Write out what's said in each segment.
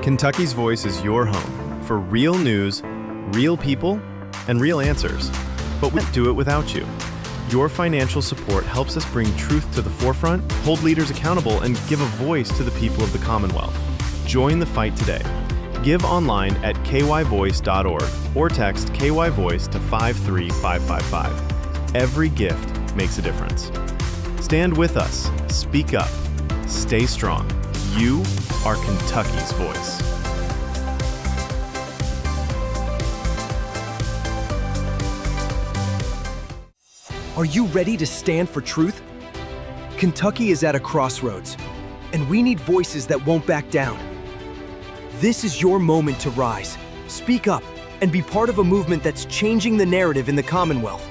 Kentucky's Voice is your home for real news, real people, and real answers. But we can't do it without you. Your financial support helps us bring truth to the forefront, hold leaders accountable, and give a voice to the people of the Commonwealth. Join the fight today. Give online at kyvoice.org or text KYVoice to 53555. Every gift makes a difference. Stand with us. Speak up. Stay strong. You are Kentucky's voice. Are you ready to stand for truth? Kentucky is at a crossroads, and we need voices that won't back down. This is your moment to rise, speak up, and be part of a movement that's changing the narrative in the Commonwealth.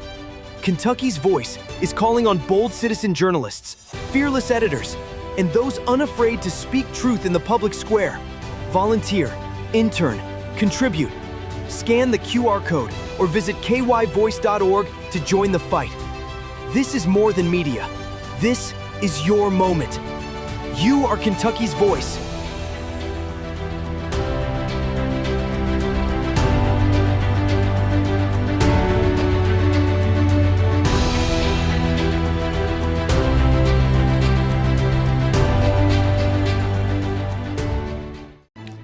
Kentucky's Voice is calling on bold citizen journalists, fearless editors, and those unafraid to speak truth in the public square. Volunteer, intern, contribute. Scan the QR code or visit kyvoice.org to join the fight. This is more than media. This is your moment. You are Kentucky's voice.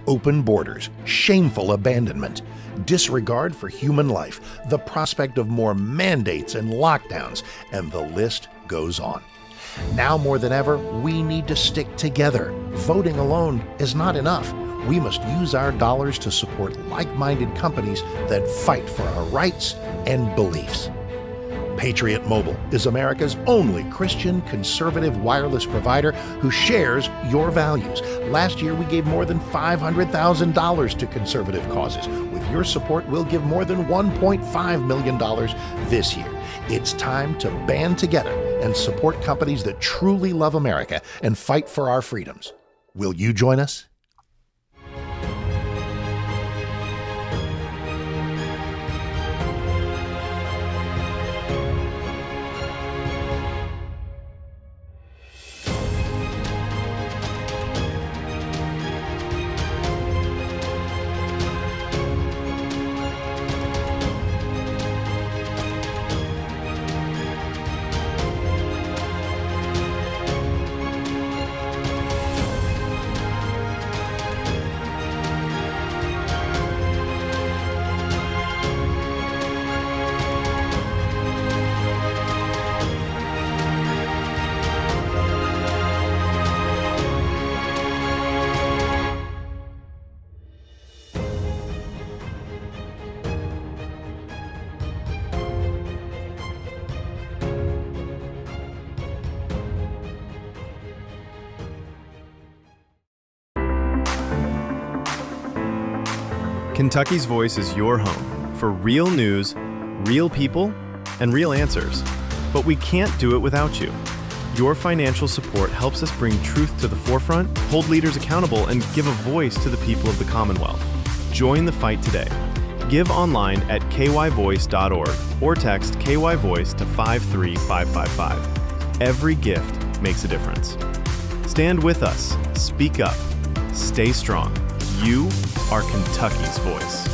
Open borders, shameful abandonment, disregard for human life, the prospect of more mandates and lockdowns, and the list goes on. Now more than ever, we need to stick together. Voting alone is not enough. We must use our dollars to support like-minded companies that fight for our rights and beliefs. Patriot Mobile is America's only Christian conservative wireless provider who shares your values. Last year, we gave more than $500,000 to conservative causes. With your support, we'll give more than $1.5 million this year. It's time to band together and support companies that truly love America and fight for our freedoms. Will you join us? Kentucky's Voice is your home for real news, real people, and real answers. But we can't do it without you. Your financial support helps us bring truth to the forefront, hold leaders accountable, and give a voice to the people of the Commonwealth. Join the fight today. Give online at kyvoice.org or text KYVoice to 53555. Every gift makes a difference. Stand with us. Speak up. Stay strong. You are Kentucky's voice.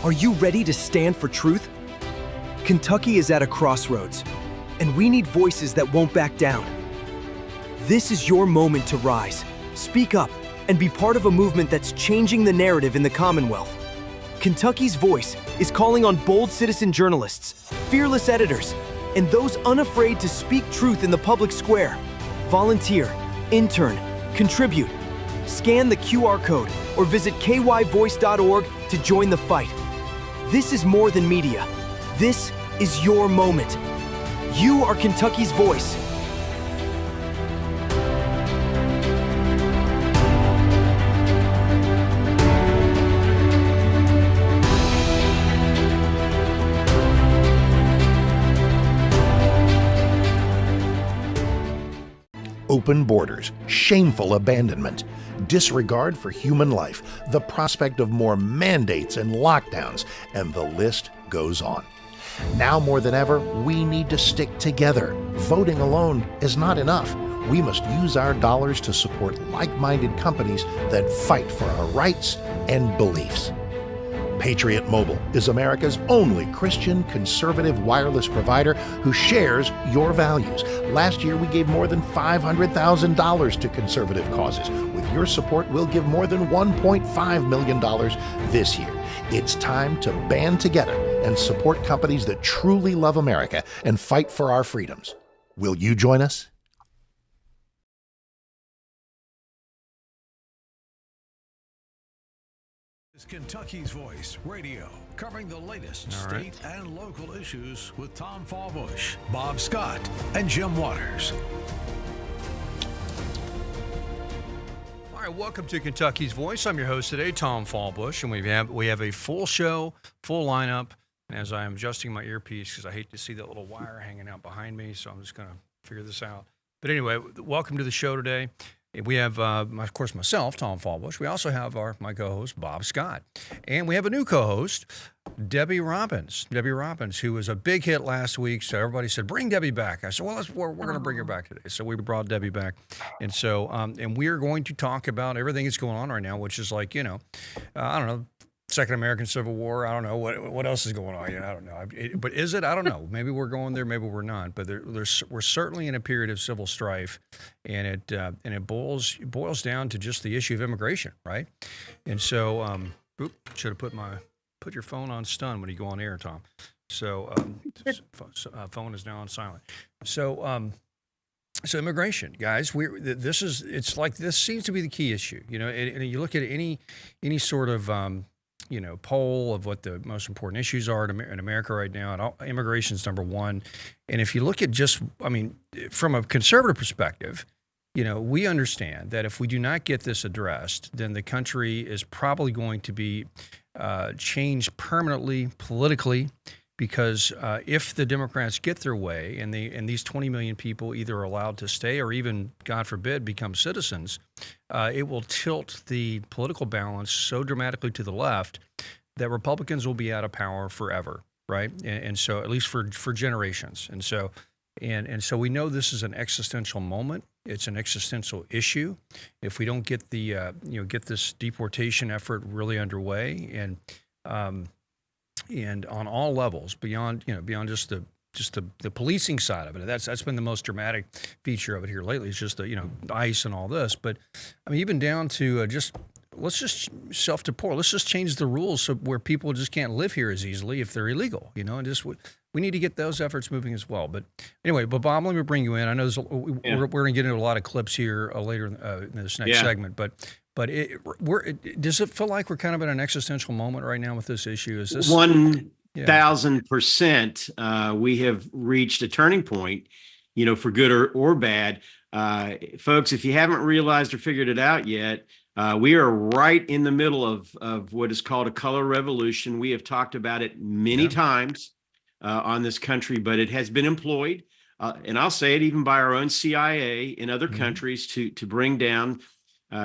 Are you ready to stand for truth? Kentucky is at a crossroads, and we need voices that won't back down. This is your moment to rise, speak up, and be part of a movement that's changing the narrative in the Commonwealth. Kentucky's Voice is calling on bold citizen journalists, fearless editors, and those unafraid to speak truth in the public square. Volunteer, intern, contribute. Scan the QR code or visit kyvoice.org to join the fight. This is more than media. This is your moment. You are Kentucky's voice. Open borders, shameful abandonment, disregard for human life, the prospect of more mandates and lockdowns, and the list goes on. Now more than ever, we need to stick together. voting alone is not enough. We must use our dollars to support like-minded companies that fight for our rights and beliefs. Patriot Mobile is America's only Christian conservative wireless provider who shares your values. Last year, we gave more than $500,000 to conservative causes. With your support, we'll give more than $1.5 million this year. It's time to band together and support companies that truly love America and fight for our freedoms. Will you join us? It's Kentucky's Voice Radio, covering the latest state and local issues with Tom Fallbush, Bob Scott, and Jim Waters. All right, welcome to Kentucky's Voice. I'm your host today, Tom Fallbush, and we have a full show, full lineup. And as I am adjusting my earpiece, because I hate to see that little wire hanging out behind me, so I'm just going to figure this out. But anyway, welcome to the show today. We have, of course, myself, Tom Fallbush. We also have my co-host, Bob Scott. And we have a new co-host, Debbie Robbins. Debbie Robbins, who was a big hit last week. So everybody said, bring Debbie back. I said, well, we're going to bring her back today. So we brought Debbie back. And so, and we're going to talk about everything that's going on right now, which is like, I don't know, Second American Civil War. I don't know what else is going on. I don't know. But is it? I don't know. Maybe we're going there. Maybe we're not. But we're certainly in a period of civil strife, and it boils down to just the issue of immigration, right? And so, should have put your phone on stun when you go on air, Tom. So, phone is now on silent. So, so immigration, guys. This seems to be the key issue. And you look at any sort of poll of what the most important issues are in America right now, and immigration is number one. And if you look at from a conservative perspective, we understand that if we do not get this addressed, then the country is probably going to be changed permanently politically, because if the Democrats get their way and these 20 million people either are allowed to stay or even, God forbid, become citizens, it will tilt the political balance so dramatically to the left that Republicans will be out of power forever, right? And so, at least for generations. And so we know this is an existential moment. It's an existential issue. If we don't get get this deportation effort really underway and on all levels, beyond just the policing side of it. That's been the most dramatic feature of it here lately. It's just the ICE and all this. But even down to let's just self-deport. Let's just change the rules so where people just can't live here as easily if they're illegal. And just we need to get those efforts moving as well. But anyway, Bob, let me bring you in. I know we're going to get into a lot of clips here later in this next segment, but does it feel like we're kind of in an existential moment right now with this issue? Is this 1,000%? We have reached a turning point, for good or bad. Folks, if you haven't realized or figured it out yet, we are right in the middle of what is called a color revolution. We have talked about it many times on this country, but it has been employed, and I'll say it even by our own CIA in other countries to bring down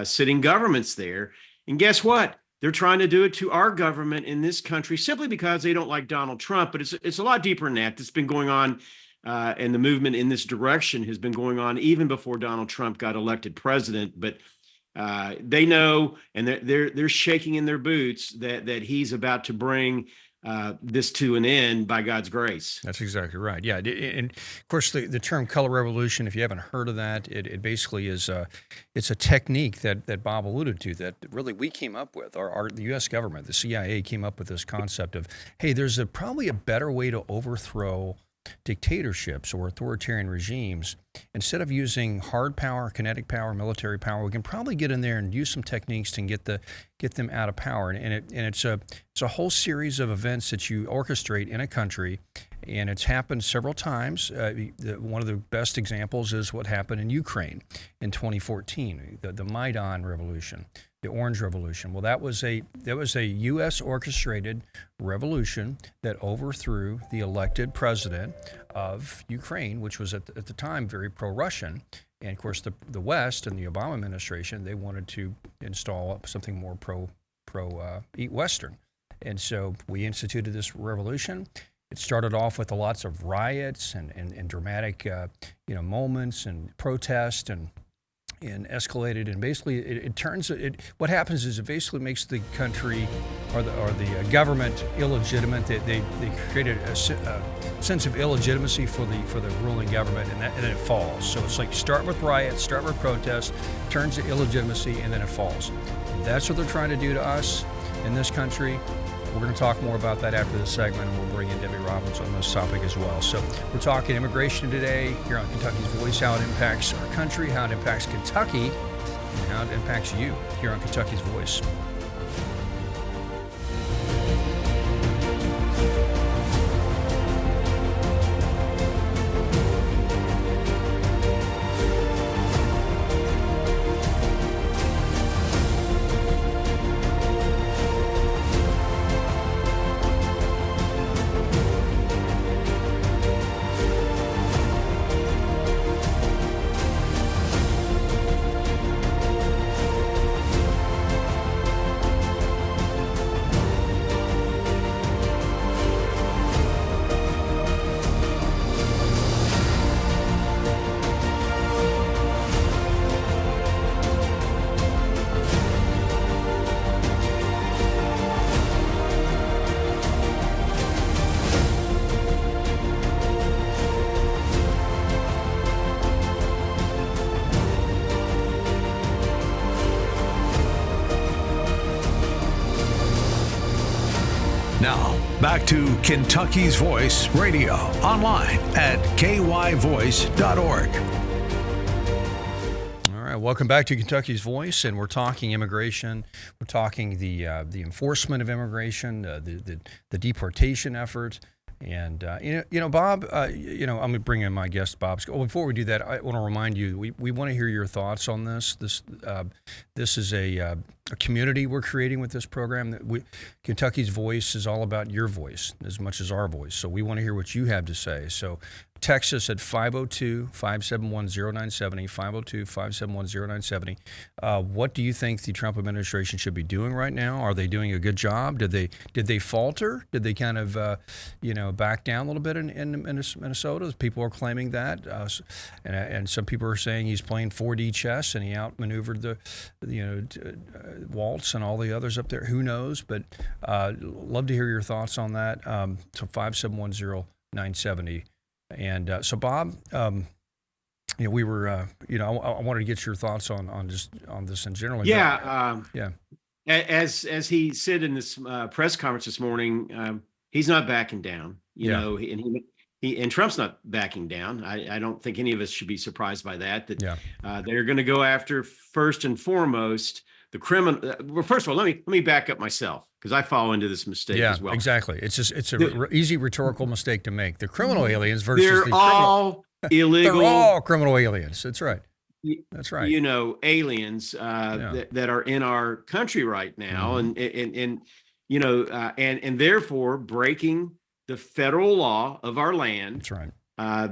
sitting governments there. And guess what? They're trying to do it to our government in this country simply because they don't like Donald Trump. But it's a lot deeper than that. It's been going on, and the movement in this direction has been going on even before Donald Trump got elected president. But they know, and they're shaking in their boots that he's about to bring this to an end by God's grace. That's exactly right. Yeah, and of course the term color revolution, if you haven't heard of that, it basically is it's a technique that Bob alluded to that really we came up with. The U.S. government, the CIA, came up with this concept of, hey, there's probably a better way to overthrow dictatorships or authoritarian regimes. Instead of using hard power, kinetic power, military power, we can probably get in there and use some techniques to get them out of power. And it's a whole series of events that you orchestrate in a country, and it's happened several times. One of the best examples is what happened in Ukraine in 2014, the Maidan Revolution, the Orange Revolution. Well, that was a U.S. orchestrated revolution that overthrew the elected president of Ukraine, which was at the time very pro-Russian. And of course, the West and the Obama administration, they wanted to install something more pro Western. And so we instituted this revolution. It started off with lots of riots and dramatic, moments and protest and escalated, and basically it turns it. What happens is it basically makes the country or the government illegitimate. They created a sense of illegitimacy for the ruling government, and then it falls. So it's like start with riots, start with protests, turns to illegitimacy, and then it falls. That's what they're trying to do to us in this country. We're going to talk more about that after this segment, and we'll bring in Debbie Robbins on this topic as well. So we're talking immigration today here on Kentucky's Voice, how it impacts our country, how it impacts Kentucky, and how it impacts you here on Kentucky's Voice. Now, back to Kentucky's Voice Radio, online at kyvoice.org. All right, welcome back to Kentucky's Voice, and we're talking immigration. We're talking the enforcement of immigration, the deportation effort. And, Bob, I'm going to bring in my guest, Bob. Oh, before we do that, I want to remind you, we want to hear your thoughts on this. This is a community we're creating with this program. Kentucky's Voice is all about your voice as much as our voice. So we want to hear what you have to say. So text us at 502-571-0970, 502-571-0970. What do you think the Trump administration should be doing right now? Are they doing a good job? Did they falter? Did they kind of, back down a little bit in Minnesota? People are claiming that. And some people are saying he's playing 4D chess and he outmaneuvered the Waltz and all the others up there. Who knows? But love to hear your thoughts on that. So 571-0970. And so, Bob, we were, I wanted to get your thoughts on this in general. Yeah. Yeah. As he said in this press conference this morning, he's not backing down, and and Trump's not backing down. I don't think any of us should be surprised by that, they're going to go after first and foremost the criminal. Well, first of all, let me back up myself, because I fall into this mistake as well. Exactly. It's an easy rhetorical mistake to make. The criminal aliens versus they're all illegal. They're all criminal aliens. That's right. That's right. Aliens that are in our country right now, and therefore breaking the federal law of our land. That's right.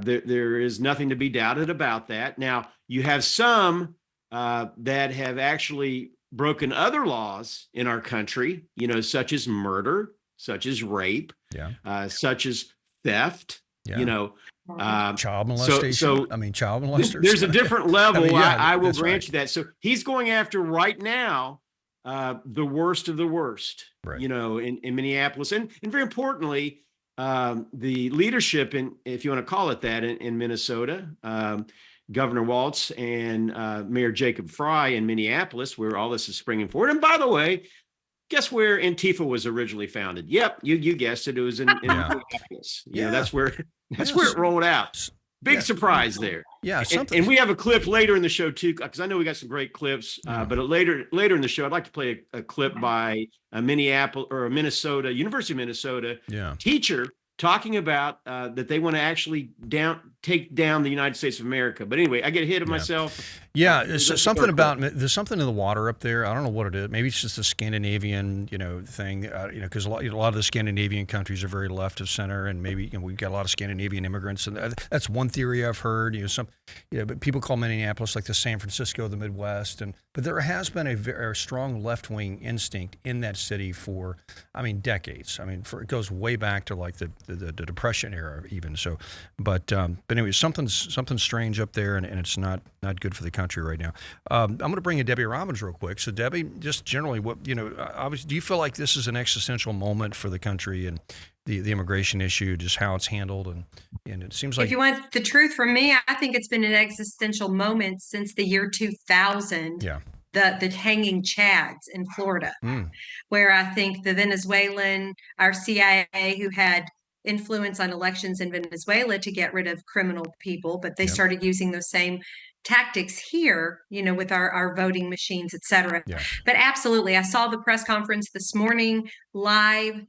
There is nothing to be doubted about that. Now, you have some that have actually broken other laws in our country, such as murder, such as rape, such as theft, child molestation. Child molesters. There's a different level. I will grant you that. So he's going after right now the worst of the worst, right. In Minneapolis. And very importantly, the leadership, if you want to call it that, in Minnesota, Governor Waltz and Mayor Jacob Fry in Minneapolis, where all this is springing forward. And by the way, guess where Antifa was originally founded? Yep, you guessed it. It was in Minneapolis. That's where it rolled out. Big surprise there. Yeah, and we have a clip later in the show too, because I know we got some great clips. But later in the show, I'd like to play a clip by a University of Minnesota teacher talking about that they want to actually take down the United States of America. But anyway, I get ahead of myself. Yeah, Let's it's start something about there. there's something in the water up there. I don't know what it is. Maybe it's just a Scandinavian, thing. Because a lot of the Scandinavian countries are very left of center, and maybe we've got a lot of Scandinavian immigrants, and that's one theory I've heard. But people call Minneapolis like the San Francisco of the Midwest, but there has been a very strong left wing instinct in that city for, decades. It goes way back to like the Depression era, even so. But anyway, something's strange up there, and it's not good for the country right now. I'm going to bring in Debbie Robbins real quick. So Debbie, just generally, obviously, do you feel like this is an existential moment for the country and the immigration issue, just how it's handled, and it seems like, if you want the truth from me, I think it's been an existential moment since the year 2000. yeah, The hanging Chads in Florida, where I think the Venezuelan, our CIA, who had influence on elections in Venezuela to get rid of criminal people, but they Yep. started using those same tactics here, with our voting machines, et cetera. Yeah. But absolutely, I saw the press conference this morning live.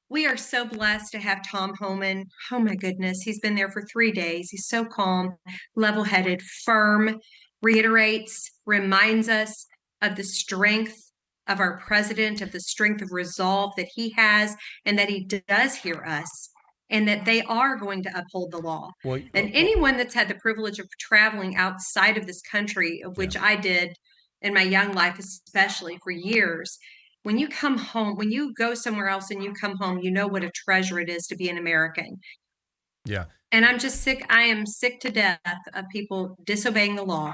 We are so blessed to have Tom Homan. Oh my goodness, he's been there for 3 days. He's so calm, level-headed, firm, reminds us of the strength of our president, of the strength of resolve that he has, and that he does hear us, and that they are going to uphold the law. And anyone that's had the privilege of traveling outside of this country, of which I did in my young life, especially for years, when you come home, when you go somewhere else and you come home, you know what a treasure it is to be an American. Yeah. And I'm just sick. I am sick to death of people disobeying the law.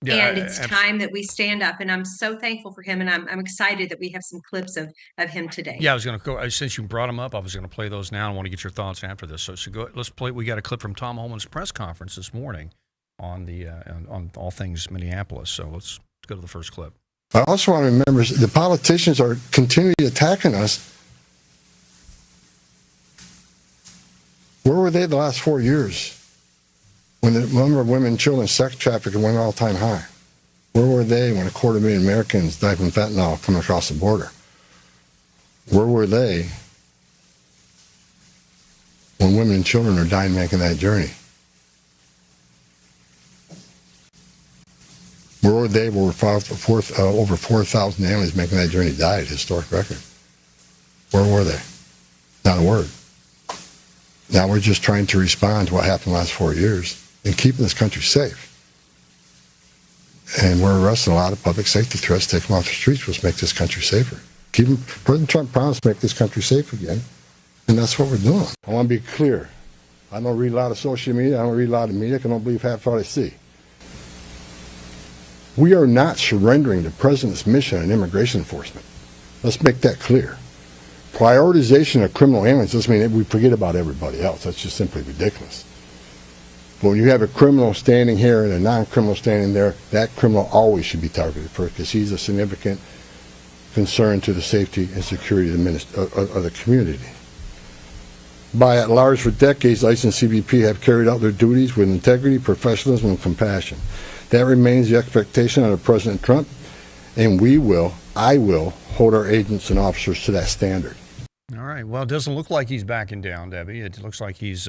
Yeah, and it's time that we stand up. And I'm so thankful for him. And I'm excited that we have some clips of him today. Yeah, I was going to go, since you brought him up, I was going to play those now. I want to get your thoughts after this. So go, let's play. We got a clip from Tom Homan's press conference this morning on on all things Minneapolis. So let's go to the first clip. I also want to remember the politicians are continually attacking us. Where were they the last 4 years when the number of women and children sex trafficking went all-time high? Where were they when 250,000 Americans died from fentanyl coming across the border? Where were they when women and children are dying making that journey? Where were they where over 4,000 families making that journey died, historic record? Where were they? Not a word. Now we're just trying to respond to what happened the last 4 years and keeping this country safe. And we're arresting a lot of public safety threats, take them off the streets, which make this country safer. President Trump promised to make this country safe again, and that's what we're doing. I want to be clear. I don't read a lot of social media. I don't read a lot of media. I don't believe half what I see. We are not surrendering the president's mission on immigration enforcement. Let's make that clear. Prioritization of criminal aliens doesn't mean that we forget about everybody else. That's just simply ridiculous. But when you have a criminal standing here and a non-criminal standing there, that criminal always should be targeted first because he's a significant concern to the safety and security of the community. By at large for decades, ICE and CBP have carried out their duties with integrity, professionalism, and compassion. That remains the expectation of President Trump, and I will hold our agents and officers to that standard. All right. Well, it doesn't look like he's backing down, Debbie. It looks like he's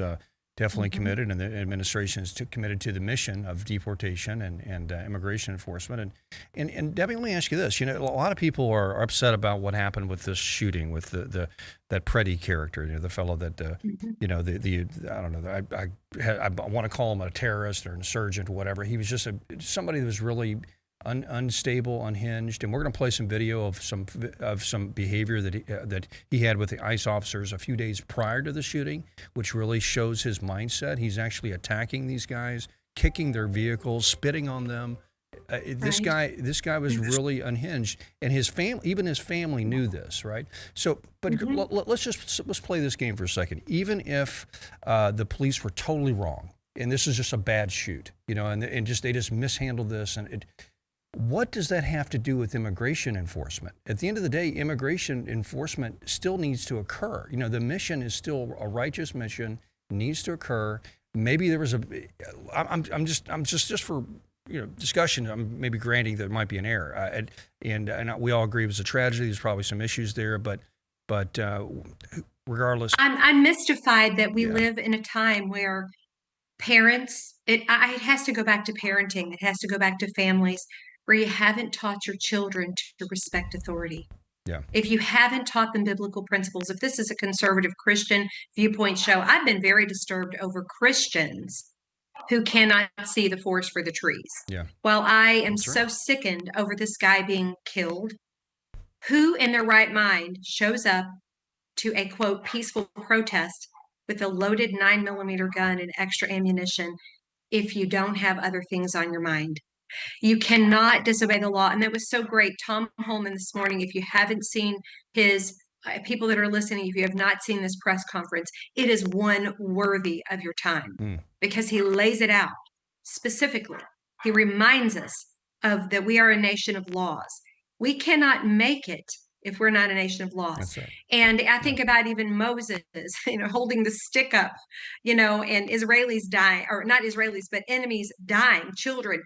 definitely committed, and the administration is committed to the mission of deportation and immigration enforcement. And Debbie, let me ask you this. A lot of people are upset about what happened with this shooting with that Preddy character, the fellow that, I don't know, I want to call him a terrorist or an insurgent or whatever. He was just somebody that was really unstable, unhinged, and we're going to play some video of some behavior that he had with the ICE officers a few days prior to the shooting, which really shows his mindset. He's actually attacking these guys, kicking their vehicles, spitting on them. This guy was really unhinged, and his family knew this, right? So, but let's play this game for a second. Even if the police were totally wrong, and this is just a bad shoot, and they just mishandled this, and what does that have to do with immigration enforcement? At the end of the day, immigration enforcement still needs to occur. The mission is still a righteous mission, needs to occur. Maybe there was I'm just for discussion. I'm maybe granting there might be an error, and we all agree it was a tragedy. There's probably some issues there, but regardless, I'm mystified that we live in a time where Parents, it has to go back to parenting. It has to go back to families where you haven't taught your children to respect authority. Yeah. If you haven't taught them biblical principles, if this is a conservative Christian viewpoint show, I've been very disturbed over Christians who cannot see the forest for the trees. Yeah. While I am That's so right. sickened over this guy being killed, who in their right mind shows up to a quote peaceful protest with a loaded 9mm gun and extra ammunition if you don't have other things on your mind? You cannot disobey the law. And that was so great. Tom Holman this morning, if you haven't seen his, people that are listening, if you have not seen this press conference, it is one worthy of your time because he lays it out specifically. He reminds us of that we are a nation of laws. We cannot make it if we're not a nation of laws. That's right. And I think about even Moses, holding the stick up, and Israelis dying, or not Israelis, but enemies dying, children,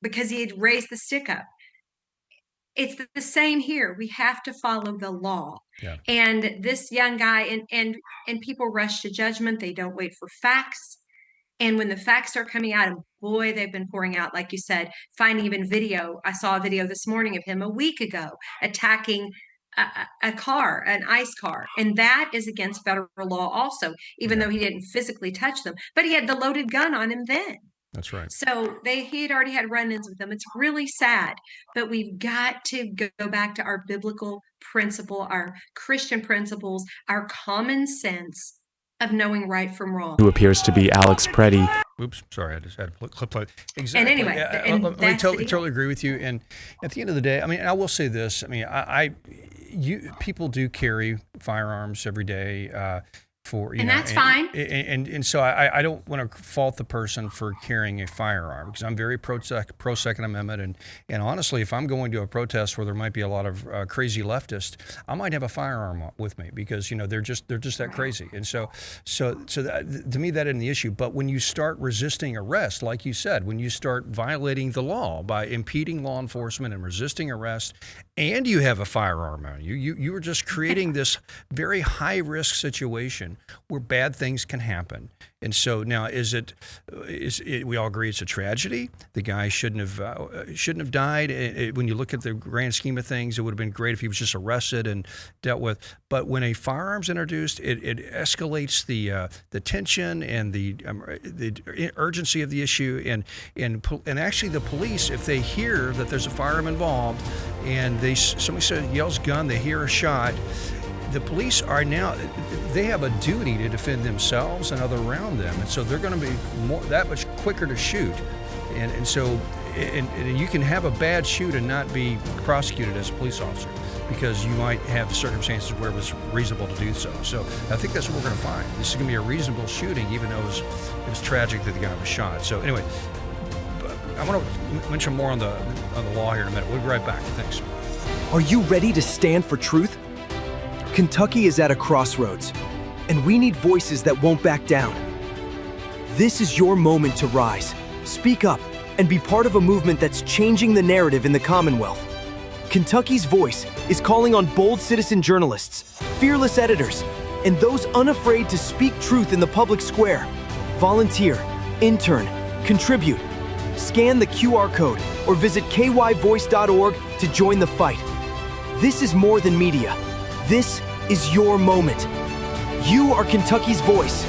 because he had raised the stick up. It's the same here. We have to follow the law. Yeah. And this young guy, and people rush to judgment. They don't wait for facts. And when the facts start coming out, and boy, they've been pouring out, like you said, finding even video. I saw a video this morning of him a week ago attacking a car, an ICE car. And that is against federal law also, even though he didn't physically touch them. But he had the loaded gun on him then. That's right. So he had already had run-ins with them. It's really sad, but we've got to go back to our biblical principle, our Christian principles, our common sense of knowing right from wrong. Who appears to be Alex Preddy. Oops, sorry, I just had to clip play. Exactly. And anyway, I totally agree with you. And at the end of the day, I mean, I will say this. I mean, people do carry firearms every day. And that's fine. And so I don't want to fault the person for carrying a firearm because I'm very pro Second Amendment. And honestly, if I'm going to a protest where there might be a lot of crazy leftists, I might have a firearm with me because they're just that crazy. And so that, to me, that isn't the issue. But when you start resisting arrest, like you said, when you start violating the law by impeding law enforcement and resisting arrest, and you have a firearm on you, you are just creating this very high risk situation where bad things can happen. And so now, is it? We all agree it's a tragedy. The guy shouldn't have died. When you look at the grand scheme of things, it would have been great if he was just arrested and dealt with. But when a firearm's introduced, it escalates the tension and the urgency of the issue. And actually, the police, if they hear that there's a firearm involved, and somebody yells gun, they hear a shot. The police they have a duty to defend themselves and other around them, and so they're going to be that much quicker to shoot, and so you can have a bad shoot and not be prosecuted as a police officer because you might have circumstances where it was reasonable to do so. So I think that's what we're going to find. This is going to be a reasonable shooting, even though it was tragic that the guy was shot. So anyway, I want to mention more on the law here in a minute. We'll be right back. Thanks. Are you ready to stand for truth? Kentucky is at a crossroads, and we need voices that won't back down. This is your moment to rise, speak up, and be part of a movement that's changing the narrative in the Commonwealth. Kentucky's Voice is calling on bold citizen journalists, fearless editors, and those unafraid to speak truth in the public square. Volunteer, intern, contribute. Scan the QR code or visit kyvoice.org to join the fight. This is more than media. This is your moment. You are Kentucky's voice.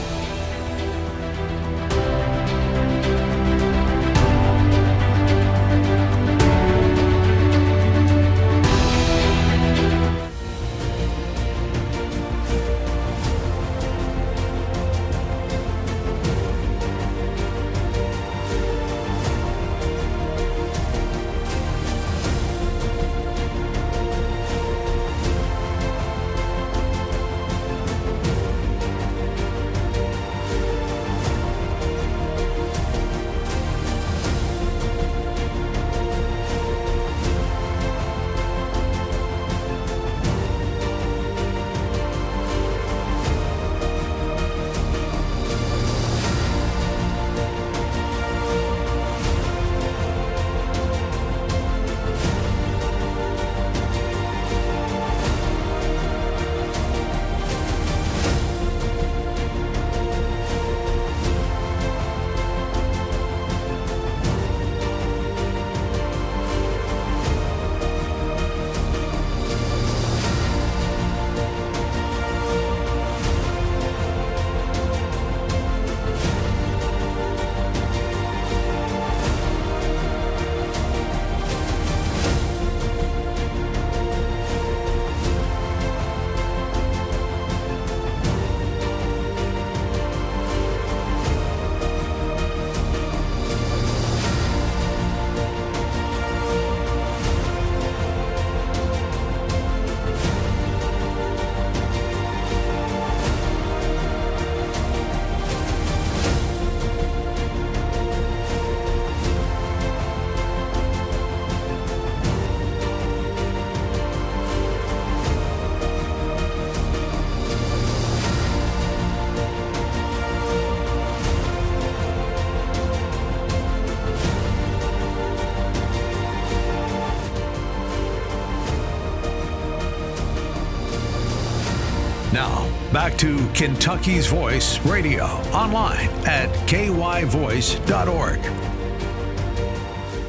Now, back to Kentucky's Voice Radio, online at kyvoice.org.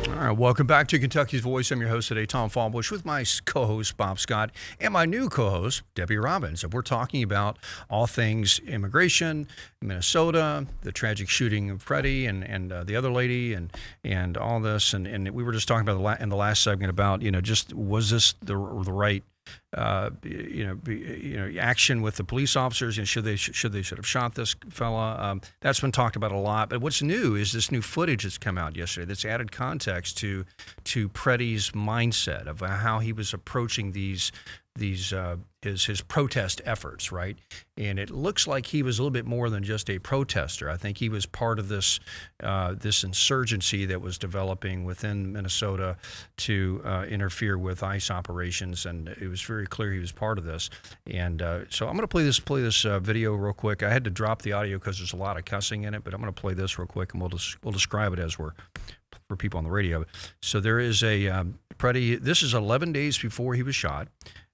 All right, welcome back to Kentucky's Voice. I'm your host today, Tom Fallbush, with my co-host, Bob Scott, and my new co-host, Debbie Robbins. And we're talking about all things immigration, Minnesota, the tragic shooting of Freddie and the other lady, and all this. And we were just talking about in the last segment about, just was this the right action with the police officers, and should have shot this fella. That's been talked about a lot. But what's new is this new footage that's come out yesterday that's added context to Freddie's mindset of how he was approaching his protest efforts, right? And it looks like he was a little bit more than just a protester. I think he was part of this insurgency that was developing within Minnesota to interfere with ICE operations, and it was very clear he was part of this. And so I'm going to play this video real quick. I had to drop the audio because there's a lot of cussing in it, but I'm going to play this real quick, and we'll describe it as for people on the radio. So there is a Freddie. This is 11 days before he was shot.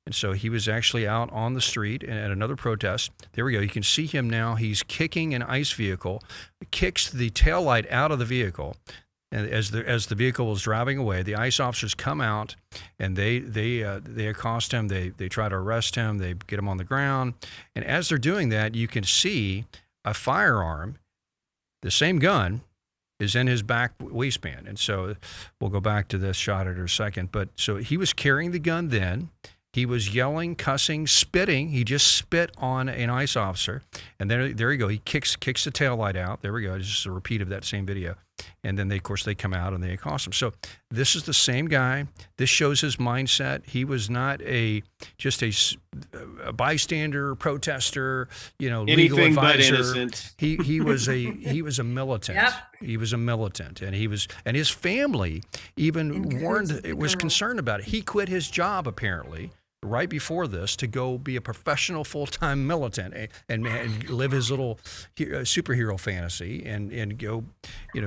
And so he was actually out on the street at another protest. There we go. You can see him now. He's kicking an ICE vehicle, kicks the taillight out of the vehicle. And as the vehicle was driving away, the ICE officers come out and they accost him. They try to arrest him. They get him on the ground. And as they're doing that, you can see a firearm, the same gun, is in his back waistband. And so we'll go back to this shot in a second. But so he was carrying the gun then. He was yelling, cussing, spitting. He just spit on an ICE officer. And there you go. He kicks the taillight out. There we go. It's just a repeat of that same video. And then, of course, they come out and they accost him. So this is the same guy. This shows his mindset. He was not just a bystander, protester, legal anything advisor. But innocent. He was a militant. Yep. He was a militant, and his family even was concerned about it. He quit his job apparently right before this to go be a professional full-time militant and live his little superhero fantasy and go,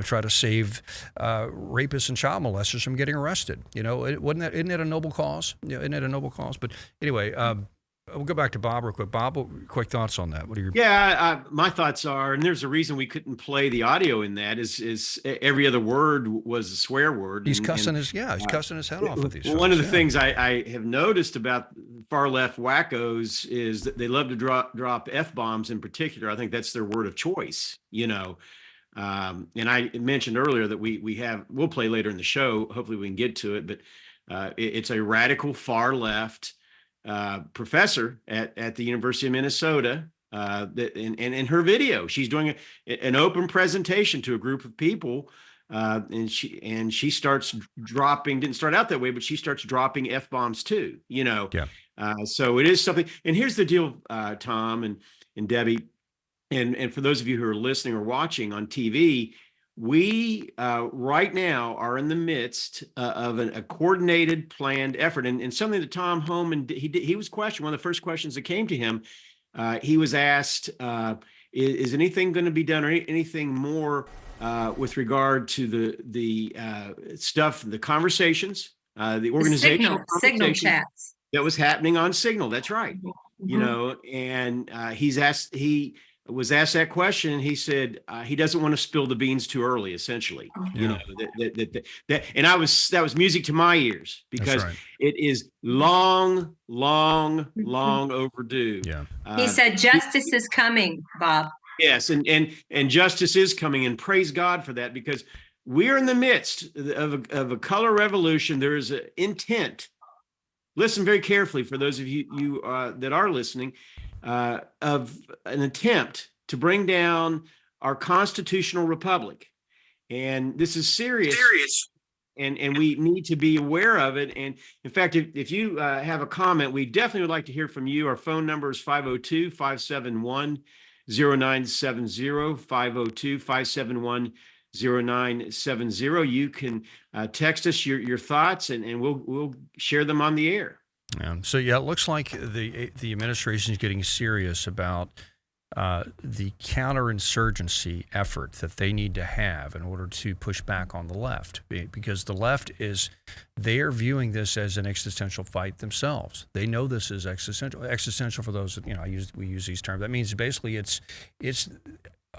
try to save rapists and child molesters from getting arrested. Isn't that a noble cause? Isn't that a noble cause? But anyway, we'll go back to Bob real quick. Bob, quick thoughts on that? What are your? Yeah, my thoughts are, and there's a reason we couldn't play the audio in that is every other word was a swear word. He's cussing his head off with these. One of the things I have noticed about far left wackos is that they love to drop F-bombs in particular. I think that's their word of choice, and I mentioned earlier that we'll play later in the show. Hopefully we can get to it, but it's a radical far left professor at the University of Minnesota. That in her video, she's doing an open presentation to a group of people, and she starts dropping. Didn't start out that way, but she starts dropping F-bombs too. Yeah. So it is something. And here's the deal, Tom and Debbie, and for those of you who are listening or watching on TV. We right now are in the midst of a coordinated, planned effort, and something that Tom Homan he was questioned. One of the first questions that came to him, he was asked, "Is anything going to be done, or anything more with regard to the stuff, the conversations, the organizational Signal chats that was happening on Signal?" That's right. Mm-hmm. And he was asked that question, and he said he doesn't want to spill the beans too early. Essentially, that was music to my ears, because it is long overdue. Yeah, he said justice is coming, Bob. Yes, and justice is coming, and praise God for that, because we're in the midst of a color revolution. There is an intent. Listen very carefully, for those of you that are listening. Of an attempt to bring down our constitutional republic. And this is serious. And we need to be aware of it. And in fact, if you have a comment, we definitely would like to hear from you. Our phone number is 502-571-0970, 502-571-0970. You can text us your thoughts, and we'll share them on the air. Yeah. So it looks like the administration is getting serious about the counterinsurgency effort that they need to have in order to push back on the left, because the left they are viewing this as an existential fight themselves. They know this is existential for those, we use these terms. That means basically it's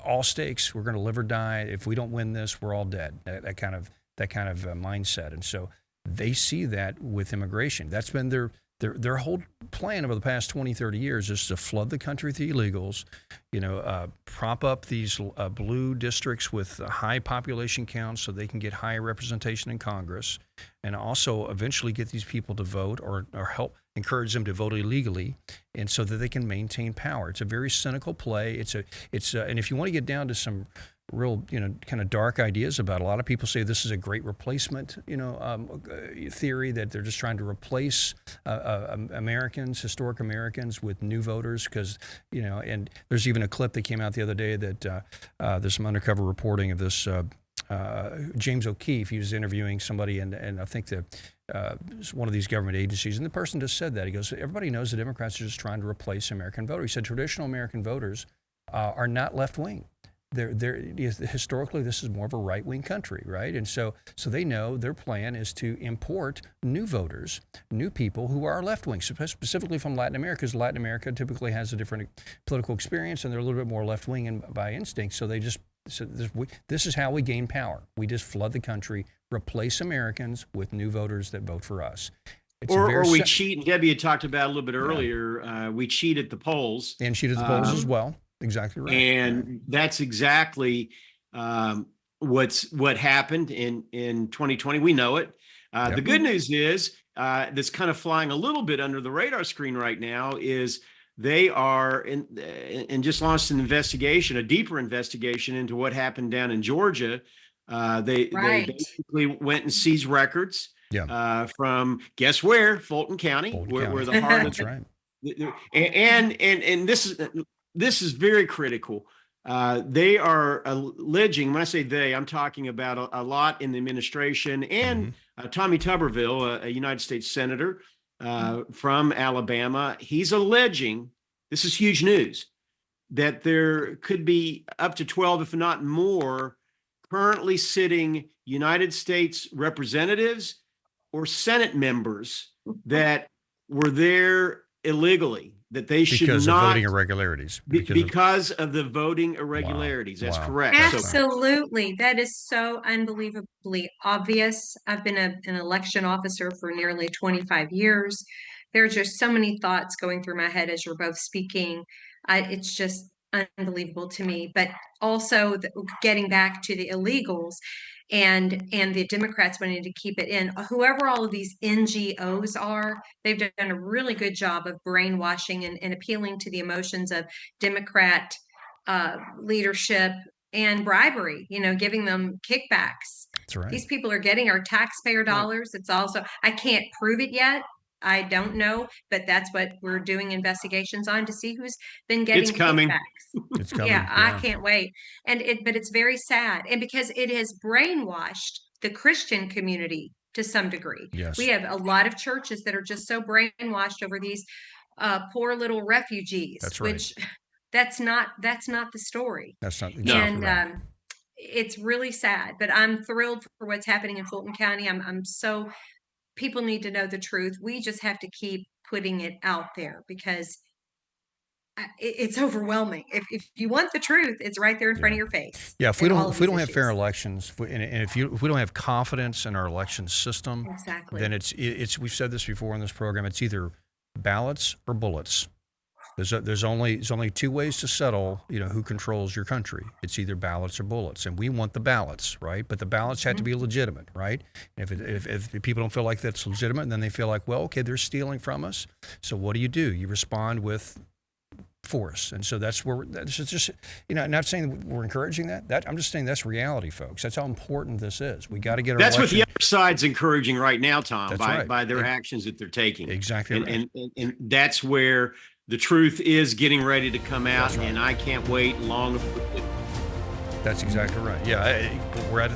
all stakes. We're going to live or die. If we don't win this, we're all dead. That kind of mindset. And so they see that with immigration. That's been their whole plan over the past 20, 30 years is to flood the country with illegals, prop up these blue districts with high population counts so they can get higher representation in Congress, and also eventually get these people to vote or help encourage them to vote illegally, and so that they can maintain power. It's a very cynical play. And if you want to get down to some real, kind of dark ideas about it, a lot of people say this is a great replacement, theory, that they're just trying to replace historic Americans with new voters, because, and there's even a clip that came out the other day that there's some undercover reporting of this James O'Keefe. He was interviewing somebody, and I think one of these government agencies, and the person just said that. He goes, everybody knows the Democrats are just trying to replace American voters. He said traditional American voters are not left-wing. Historically, this is more of a right-wing country, right? And so they know their plan is to import new voters, new people who are left-wing, specifically from Latin America, because Latin America typically has a different political experience, and they're a little bit more left-wing by instinct. So this is how we gain power. We just flood the country, replace Americans with new voters that vote for us. Or we cheat, and Debbie had talked about a little bit earlier, we cheat at the polls. And cheat at the polls as well. Exactly right. And that's exactly what happened in 2020. We know it. The good news is that's kind of flying a little bit under the radar screen right now is they are and just launched an investigation, a deeper investigation into what happened down in Georgia. They basically went and seized records from, guess where? Fulton County, where the heart of right. And this is very critical. They are alleging, when I say they, I'm talking about a lot in the administration, and Tommy Tuberville, a United States Senator from Alabama, he's alleging, this is huge news, that there could be up to 12, if not more, currently sitting United States representatives or Senate members that were there illegally, that they should because not of voting irregularities. Because of the voting irregularities. Wow. That's correct. Absolutely. That is so unbelievably obvious. I've been an election officer for nearly 25 years. There are just so many thoughts going through my head as you're both speaking. It's just unbelievable to me. But also getting back to the illegals and the Democrats wanting to keep it in. Whoever all of these NGOs are, they've done a really good job of brainwashing and appealing to the emotions of Democrat leadership and bribery, giving them kickbacks. That's right. These people are getting our taxpayer dollars. It's also, I can't prove it yet. I don't know, but that's what we're doing investigations on, to see who's been getting kickbacks. It's coming. Yeah, I can't wait. But it's very sad. And because it has brainwashed the Christian community to some degree. Yes. We have a lot of churches that are just so brainwashed over these poor little refugees. That's right. Which that's not the story. That's not exactly right. It's really sad, but I'm thrilled for what's happening in Fulton County. I'm so, people need to know the truth. We just have to keep putting it out there, because it's overwhelming. If you want the truth, it's right there in front of your face. Yeah, if we don't have fair elections, and if we don't have confidence in our election system, exactly, then it's we've said this before in this program. It's either ballots or bullets. There's only two ways to settle, who controls your country. It's either ballots or bullets, and we want the ballots, right? But the ballots have to be legitimate, right? And if people don't feel like that's legitimate, then they feel like, well, okay, they're stealing from us. So what do? You respond with force, and so that's just not saying that we're encouraging that. I'm just saying that's reality, folks. That's how important this is. We got to get our That's election. what the other side's encouraging right now, Tom, That's by their actions that they're taking. Exactly, right. And that's where the truth is getting ready to come out, right. And I can't wait long. That's exactly right. Yeah, we're at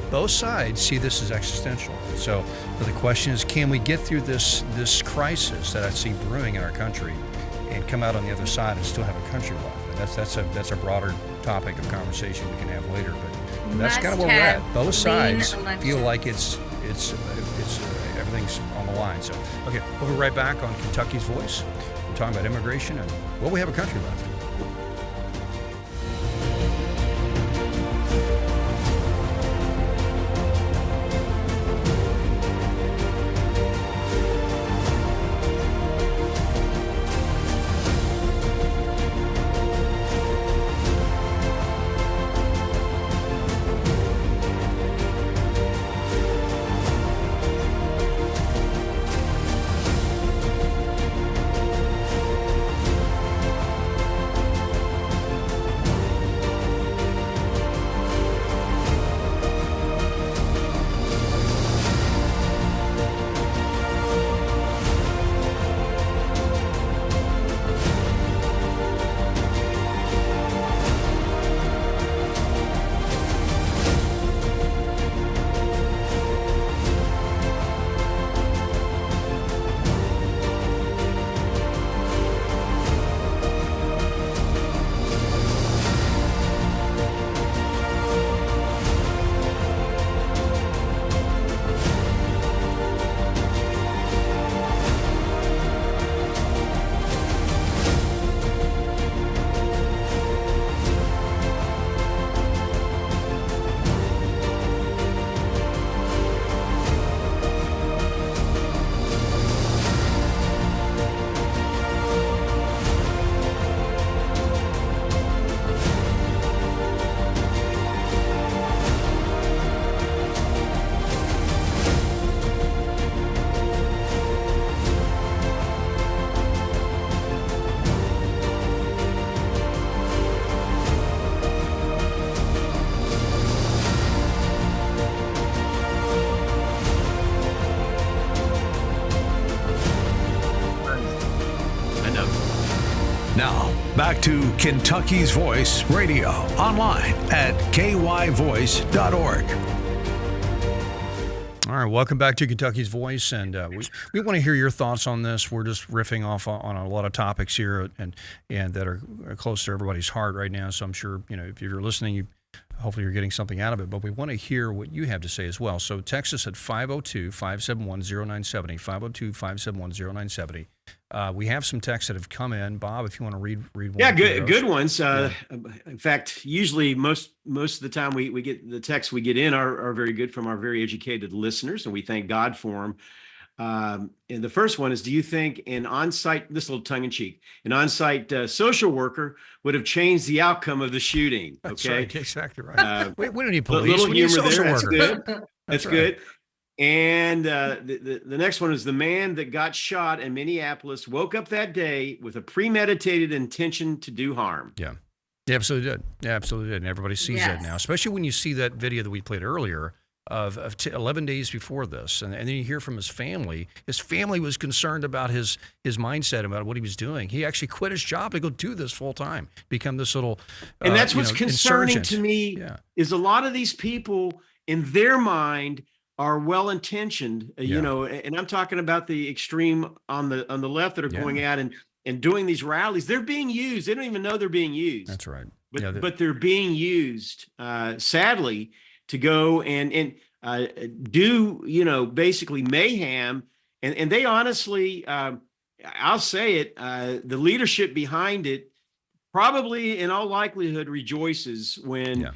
both sides see this as existential. So the question is, can we get through this crisis that I see brewing in our country and come out on the other side and still have a country left? That's a broader topic of conversation we can have later. But that's kind of where we're Must-have at. Both sides clean feel election. like it's everything's on the line. So okay, we'll be right back on Kentucky's Voice. We're talking about immigration and will we have a country left? Now, back to Kentucky's Voice Radio, online at kyvoice.org. All right, welcome back to Kentucky's Voice, and we want to hear your thoughts on this. We're just riffing off on a lot of topics here, and that are close to everybody's heart right now. So I'm sure if you're listening, hopefully you're getting something out of it. But we want to hear what you have to say as well. So text us at 502-571-0970, 502-571-0970. We have some texts that have come in. Bob, if you want to read one. Yeah, good ones. In fact, usually most of the time we get the texts we get in are very good from our very educated listeners, and we thank God for them. And the first one is, do you think an on-site, this little tongue-in-cheek, an on-site social worker would have changed the outcome of the shooting? That's Okay, right, exactly right. We don't need police. little We need humor social there. That's worker. good. That's That's good. And the next one is, the man that got shot in Minneapolis woke up that day with a premeditated intention to do harm. Yeah. They absolutely did. Yeah, absolutely did. And everybody sees that now, especially when you see that video that we played earlier of 11 days before this. And then you hear from his family. His family was concerned about his mindset, about what he was doing. He actually quit his job to go do this full time, become this little And that's what's concerning insurgent. to me, is a lot of these people in their mind are well-intentioned, and I'm talking about the extreme on the left that are going out and doing these rallies. They're being used. They don't even know they're being used. That's right. But they're being used, sadly, to go and do, basically mayhem. And they honestly, I'll say it, the leadership behind it probably in all likelihood rejoices when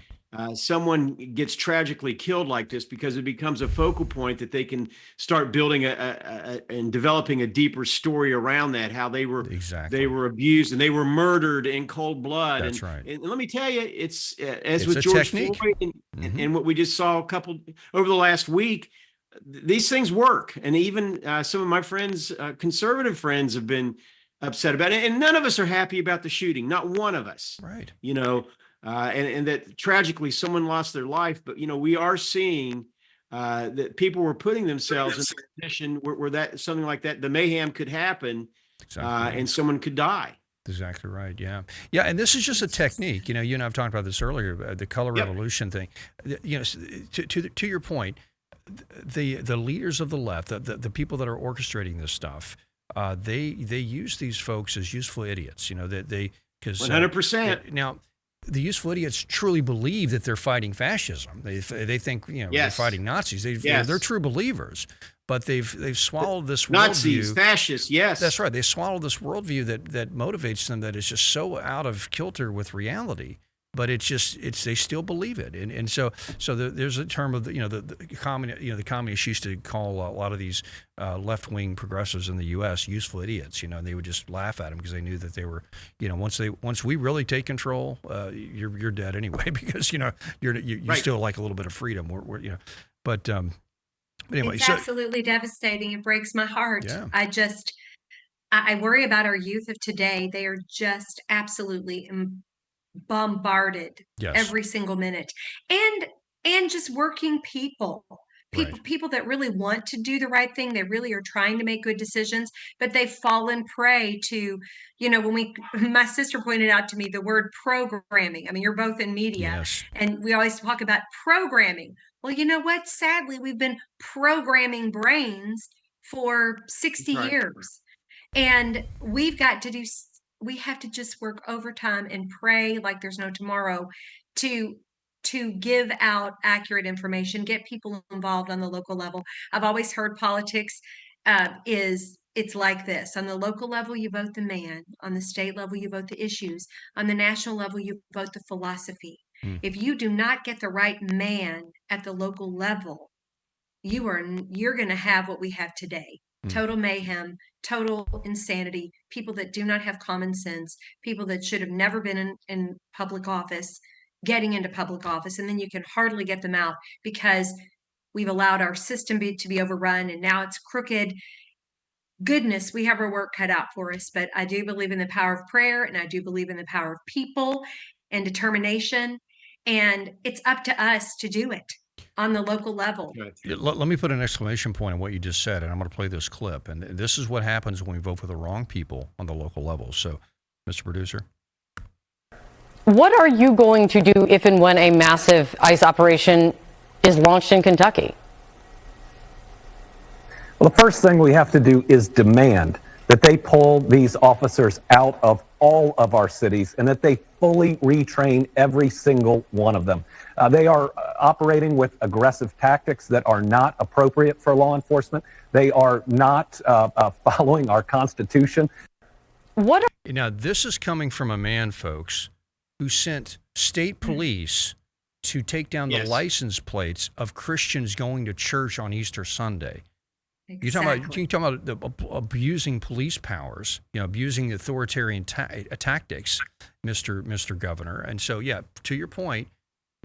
someone gets tragically killed like this, because it becomes a focal point that they can start building and developing a deeper story around that, how they were abused and they were murdered in cold blood. That's right. And let me tell you, it's as It's with a George technique. Floyd and what we just saw over the last week, these things work. And even some of my friends, conservative friends, have been upset about it. And none of us are happy about the shooting. Not one of us. Right. And that tragically someone lost their life, but we are seeing that people were putting themselves in a position where that something like that, the mayhem could happen, and someone could die. Exactly right. Yeah. Yeah. And this is just a technique. You and I've talked about this earlier, the color revolution thing. To your point, the leaders of the left, the people that are orchestrating this stuff, they use these folks as useful idiots. Because 100%. Now, the useful idiots truly believe that they're fighting fascism. They think they're Yes. fighting Nazis. Yes. They're true believers, but they've swallowed this Nazis, worldview. fascists, yes. That's right. They swallowed this worldview that motivates them, that is just so out of kilter with reality. But they still believe it, and so there's a term of the communists used to call a lot of these left wing progressives in the U.S. useful idiots, and they would just laugh at them because they knew that they were, once we really take control, you're dead anyway because you right. Still like a little bit of freedom, but anyway, it's absolutely devastating. It breaks my heart. Yeah. I worry about our youth of today. They are just absolutely bombarded every single minute, and just working people that really want to do the right thing. They really are trying to make good decisions, but they've fallen prey to, my sister pointed out to me the word programming. I mean, you're both in media, yes. And we always talk about programming. Well, you know what? Sadly, we've been programming brains for 60 years, and we have to just work overtime and pray like there's no tomorrow to give out accurate information, get people involved on the local level. I've always heard politics it's like this. On the local level, you vote the man. On the state level, you vote the issues. On the national level, you vote the philosophy. If you do not get the right man at the local level, you're going to have what we have today. Total mayhem, total insanity, people that do not have common sense, people that should have never been in public office, getting into public office, and then you can hardly get them out because we've allowed our system to be overrun, and now it's crooked. Goodness, we have our work cut out for us, but I do believe in the power of prayer, and I do believe in the power of people and determination, and it's up to us to do it on the local level. Let me put an exclamation point on what you just said, and I'm going to play this clip. And this is what happens when we vote for the wrong people on the local level. So, Mr. Producer. What are you going to do if and when a massive ICE operation is launched in Kentucky? Well, the first thing we have to do is demand that they pull these officers out of all of our cities and that they fully retrain every single one of them. They are operating with aggressive tactics that are not appropriate for law enforcement. They are not following our Constitution. Now, this is coming from a man, folks, who sent state police to take down the license plates of Christians going to church on Easter Sunday. Exactly. You're talking about abusing police powers, abusing authoritarian tactics, Mr. Governor. And so, to your point,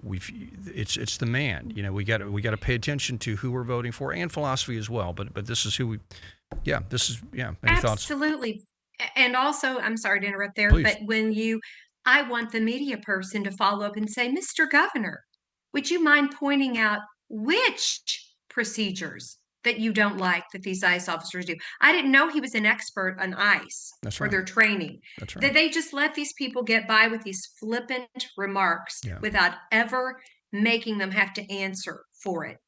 it's the man. We got to pay attention to who we're voting for and philosophy as well. But this is who we. Yeah, this is Any thoughts? Absolutely. And also, I'm sorry to interrupt there, Please. but I want the media person to follow up and say, Mr. Governor, would you mind pointing out which procedures that you don't like that these ICE officers do? I didn't know he was an expert on ICE for their training. That's right. That they just let these people get by with these flippant remarks without ever making them have to answer for it.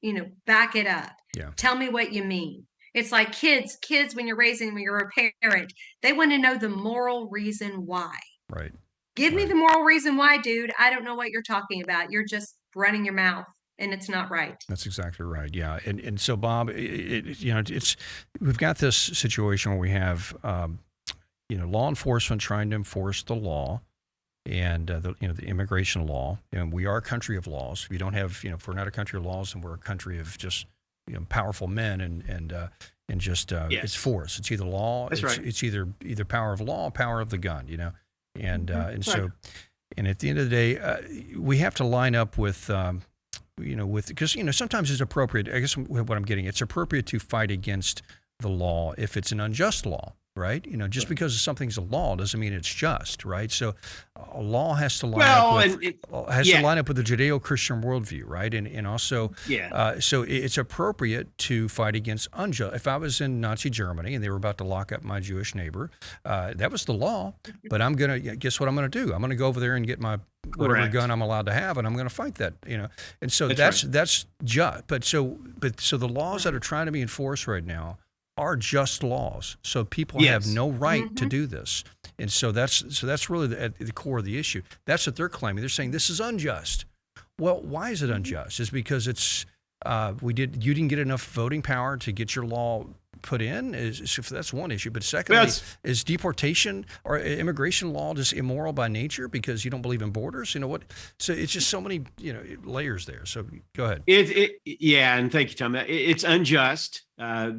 Back it up. Yeah. Tell me what you mean. It's like kids, when you're raising, when you're a parent, they want to know the moral reason why. Right. Give me the moral reason why, dude. I don't know what you're talking about. You're just running your mouth. And it's not right. That's exactly right. Yeah, and so Bob, we've got this situation where we have law enforcement trying to enforce the law, and the immigration law. And we are a country of laws. If you don't have, if we're not a country of laws, then we're a country of just powerful men and just it's force. It's either law. It's either power of law, power of the gun. And so, and at the end of the day, we have to line up with. Because sometimes it's appropriate. I guess what I'm getting, it's appropriate to fight against the law if it's an unjust law, right? Just because something's a law doesn't mean it's just, right? So a law has to line up with the Judeo-Christian worldview, right? And also, so it's appropriate to fight against unjust. If I was in Nazi Germany and they were about to lock up my Jewish neighbor, that was the law. But guess what I'm going to do? I'm going to go over there and get my whatever gun I'm allowed to have, and I'm going to fight that, And so that's just. But so the laws that are trying to be enforced right now are just laws. So people Yes. have no right to do this. And so that's really at the core of the issue. That's what they're claiming. They're saying this is unjust. Well, why is it unjust? Is because it's you didn't get enough voting power to get your law put in? That's one issue. But secondly, is deportation or immigration law just immoral by nature because you don't believe in borders? You know what? So it's just so many layers there. So go ahead. Yeah, and thank you, Tom. It's unjust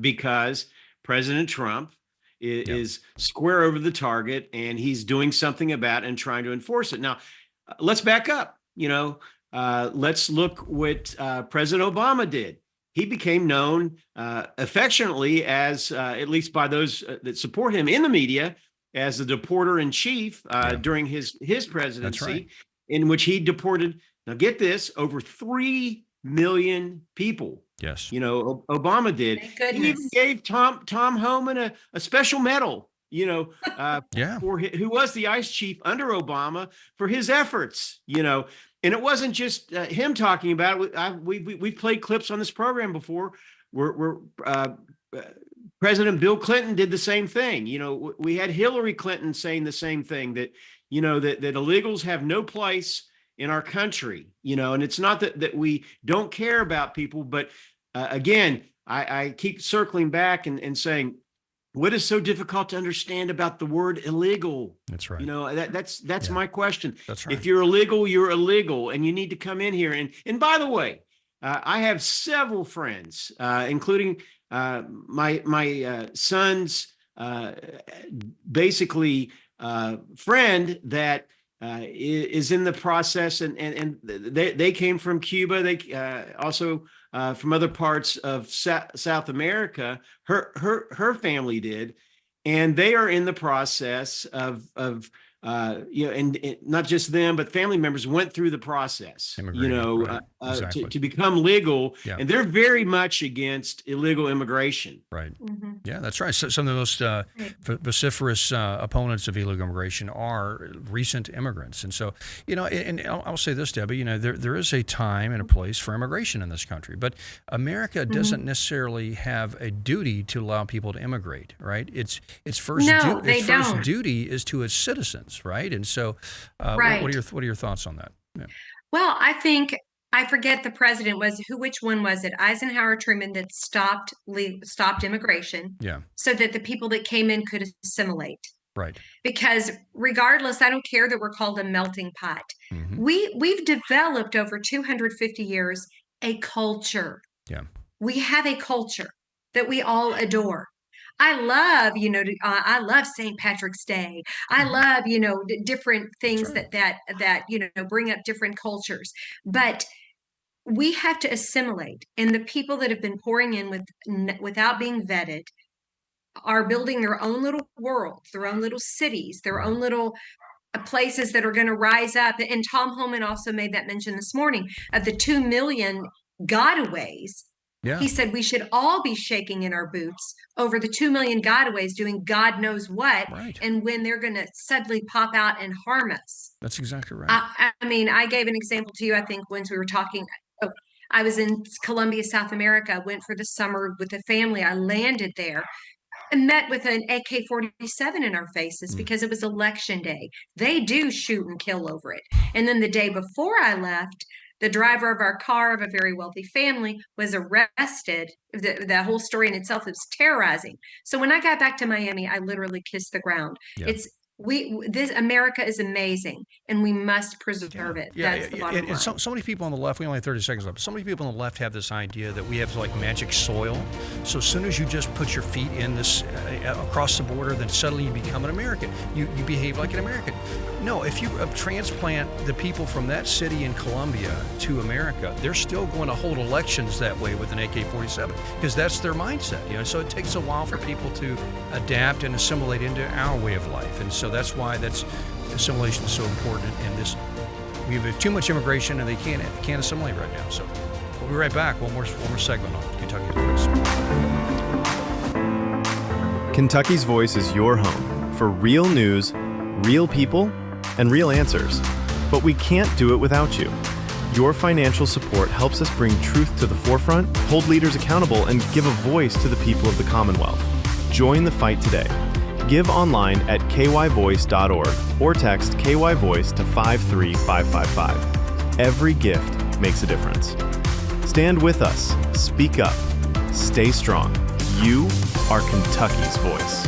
because President Trump is square over the target, and he's doing something about it and trying to enforce it. Now, let's back up. Let's look what President Obama did. He became known affectionately as, at least by those that support him in the media, as the deporter in chief during his presidency, in which he deported, now get this, over 3 million people. Yes. Obama did. He even gave Tom Homan a special medal, for who was the ICE chief under Obama for his efforts, And it wasn't just him talking about it. We've played clips on this program before where President Bill Clinton did the same thing. We had Hillary Clinton saying the same thing, that illegals have no place in our country, and it's not that we don't care about people, but again, I keep circling back and saying, what is so difficult to understand about the word illegal? That's right. That's my question. That's right. If you're illegal, you're illegal, and you need to come in here. And by the way, I have several friends, including my son's basically friend that is in the process, and they came from Cuba. They also from other parts of South America. Her family did, and they are in the process of and not just them, but family members went through the process, Exactly. to become legal, and they're very much against illegal immigration. Right. Mm-hmm. Yeah, that's right. So some of the most vociferous opponents of illegal immigration are recent immigrants. And so, and I'll say this, Debbie, there is a time and a place for immigration in this country, but America doesn't necessarily have a duty to allow people to immigrate, right? Its first duty is to its citizens, right? And so, what are your thoughts on that? Yeah. Well, I forget the president which one was it? Eisenhower, Truman, that stopped immigration, so that the people that came in could assimilate. Right. Because regardless, I don't care that we're called a melting pot. Mm-hmm. We've developed over 250 years a culture. Yeah. We have a culture that we all adore. I love, I love St. Patrick's Day. I love, different things that bring up different cultures. But we have to assimilate. And the people that have been pouring in without being vetted are building their own little worlds, their own little cities, their own little places that are going to rise up. And Tom Homan also made that mention this morning of the 2 million gotaways. Yeah. He said we should all be shaking in our boots over the 2 million gotaways doing God knows what, and when they're going to suddenly pop out and harm us. That's exactly right. I gave an example to you, I think, once we were talking. I was in Colombia, South America, went for the summer with the family. I landed there and met with an AK-47 in our faces because it was election day. They do shoot and kill over it. And then the day before I left, the driver of our car of a very wealthy family was arrested. The whole story in itself is terrorizing. So when I got back to Miami, I literally kissed the ground. Yeah. This America is amazing, and we must preserve it. That's the bottom line. And so many people on the left, we only have 30 seconds left. So many people on the left have this idea that we have like magic soil. So as soon as you just put your feet in this across the border, then suddenly you become an American. You behave like an American. No, if you transplant the people from that city in Colombia to America, they're still going to hold elections that way with an AK-47 because that's their mindset. So it takes a while for people to adapt and assimilate into our way of life, and so that's why assimilation is so important in this. We have too much immigration, and they can't assimilate right now. So we'll be right back. One more segment on Kentucky's Voice. Kentucky's Voice is your home for real news, real people, and real answers. But we can't do it without you. Your financial support helps us bring truth to the forefront, hold leaders accountable, and give a voice to the people of the Commonwealth. Join the fight today. Give online at kyvoice.org or text KYVoice to 53555. Every gift makes a difference. Stand with us. Speak up. Stay strong. You are Kentucky's voice.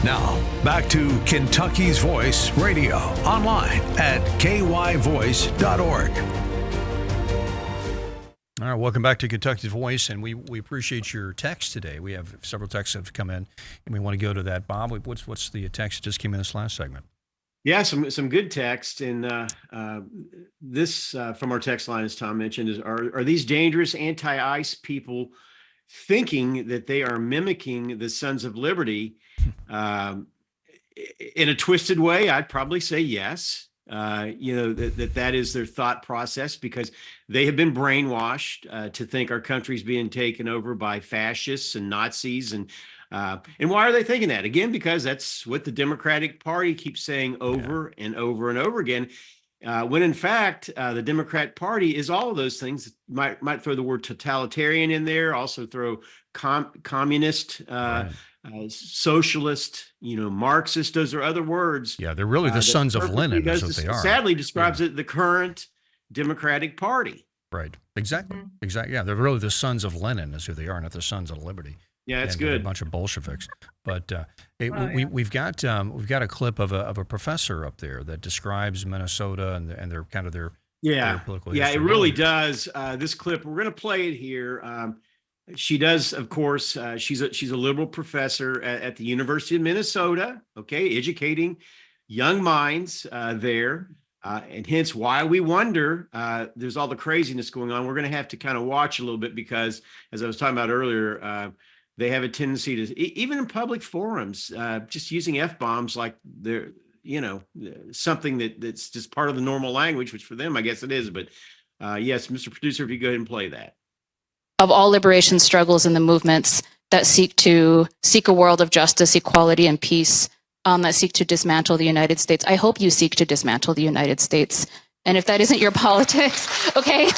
Now, back to Kentucky's Voice Radio, online at kyvoice.org. All right, welcome back to Kentucky's Voice, and we appreciate your text today. We have several texts that have come in, and we want to go to that. Bob, what's the text that just came in this last segment? Yeah, some good text, and this from our text line, as Tom mentioned, is are these dangerous anti-ICE people thinking that they are mimicking the Sons of Liberty in a twisted way? I'd probably say yes. That is their thought process, because they have been brainwashed to think our country's being taken over by fascists and Nazis. And why are they thinking that? Again, because that's what the Democratic Party keeps saying over and over and over again. When in fact, the Democrat Party is all of those things. Might throw the word totalitarian in there, also throw communist, socialist, Marxist. Those are other words. Yeah, they're really the sons of Lenin. That's what they are. Sadly, describes it the current Democratic Party. Right. Exactly. Exactly. Yeah, they're really the sons of Lenin, is who they are, not the sons of liberty. Yeah, it's and good. A bunch of Bolsheviks. But we've got a clip of a professor up there that describes Minnesota and their kind of their political history. Yeah, it really does. This clip, we're going to play it here. She does, of course. She's a liberal professor at the University of Minnesota. Okay, educating young minds there, and hence why we wonder. There's all the craziness going on. We're going to have to kind of watch a little bit, because, as I was talking about earlier, they have a tendency to, even in public forums, just using F-bombs like they're, something that's just part of the normal language, which for them, I guess it is. But yes, Mr. Producer, if you go ahead and play that. Of all liberation struggles and the movements that seek a world of justice, equality, and peace, that seek to dismantle the United States. I hope you seek to dismantle the United States. And if that isn't your politics, okay?